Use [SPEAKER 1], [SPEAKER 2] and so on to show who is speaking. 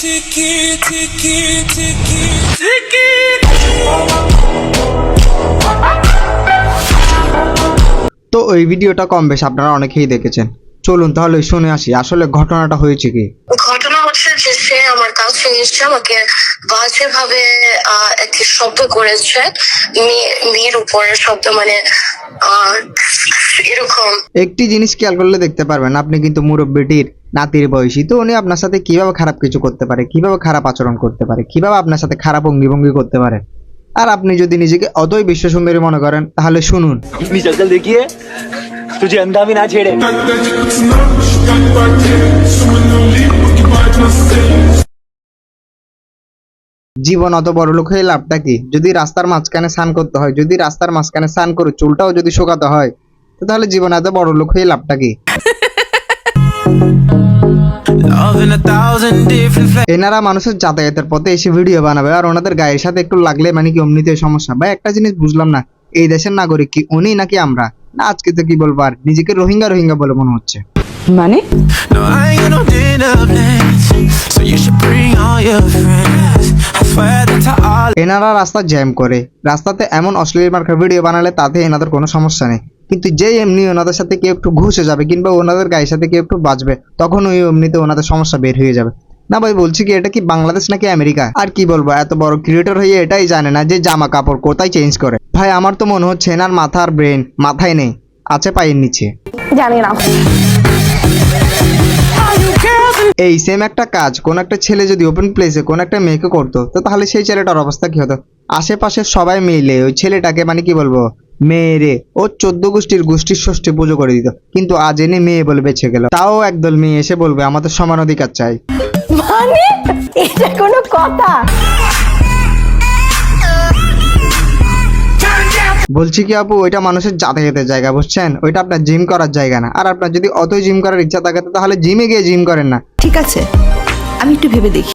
[SPEAKER 1] তো এই ভিডিওটা কম বেশ আপনারা অনেকেই দেখেছেন। চলুন তাহলে শুনে আসি আসলে ঘটনাটা হয়েছে কি।
[SPEAKER 2] ঘটনা হচ্ছে যে সে আমার কাছে এসে আমাকে বাজে ভাবে একটি শব্দ করেছে, মেয়ের উপরে শব্দ, মানে এরকম।
[SPEAKER 1] একটি জিনিস খেয়াল করলে দেখতে পারবেন আপনি কিন্তু মুরব্বিটির নাতির বয়সী, তো উনি আপনার সাথে কিভাবে খারাপ কিছু করতে পারে, কিভাবে খারাপ আচরণ করতে পারে, কিভাবে আপনার সাথে খারাপ অঙ্গি করতে পারে। আর আপনি যদি নিজেকে অতই বিশ্ব সুন্দরী মনে করেন তাহলে শুনুন।
[SPEAKER 3] দেখিয়ে তুঝে अंधा भी ना छेड़े।
[SPEAKER 1] জীবন অত বড় লোক হয়ে লাভটা কি? যদি রাস্তার মাঝখানে স্নান করতে হয়, যদি রাস্তার মাঝখানে স্নান করে চুলটাও যদি শুকাতে হয়, তো তাহলে জীবন এত বড় লোক হয়ে লাভটা কি? এনারা মানুষের যাতায়াতের পথে এসে ভিডিও বানাবে আর ওনাদের গায়ের সাথে একটু লাগলে মানে কি অমনিতে সমস্যা। ভাই একটা জিনিস বুঝলাম না, এই দেশের নাগরিক কি উনি নাকি আমরা? না আজকে তো কি বলবো, আর নিজেকে রোহিঙ্গা বলে মনে হচ্ছে।
[SPEAKER 4] মানে
[SPEAKER 1] এনারা রাস্তা জ্যাম করে, রাস্তাতে এমন অশ্লীল মার্কার ভিডিও বানালে তাতে এনাদের কোনো সমস্যা নেই, কিন্তু যে এমনি ওনাদের সাথে কেউ একটু ঘুষে যাবে কিংবা ওনাদের গায়ের সাথে কেউ একটু বাজবে, তখন ওই এমনিতে ওনাদের সমস্যা বের হয়ে যাবে। না ভাই বলছি কি, এটা কি বাংলাদেশ নাকি আমেরিকা? আর কি বলবো, এত বড় ক্রিয়েটর হয়ে এটাই জানে না যে জামা কাপড় কোথায় চেঞ্জ করে। ভাই আমার তো মনে হচ্ছে এনার মাথা আর ব্রেন মাথায় নেই, আছে পায়ের নিচে।
[SPEAKER 4] জানি না।
[SPEAKER 1] এই সেম একটা কাজ কোন একটা ছেলে যদি ওপেন প্লেসে কোন একটা মেয়েকে করতো, তো তাহলে সেই ছেলেটার অবস্থা কি হতো? আশেপাশে সবাই মিলে ওই ছেলেটাকে মানে কি বলবো মেয়েরে ও 14 গোষ্ঠীর ষষ্ঠী পুজো করে দিত, কিন্তু আজ এনে মেয়ে বলে বেঁচে গেল। তাও একদল মেয়ে এসে বলবে আমাদের সমান অধিকার চাই।
[SPEAKER 4] মানে এটা কোনো কথা?
[SPEAKER 1] বলছি কি আপু, ওইটা মানুষের যাতায়াতের জায়গা, বুঝছেন? ওইটা আপনার জিম করার জায়গা না। আর আপনার যদি অতই জিম করার ইচ্ছা থাকে তাহলে জিমে গিয়ে জিম করেন না।
[SPEAKER 4] ঠিক আছে, আমি একটু ভেবে দেখি।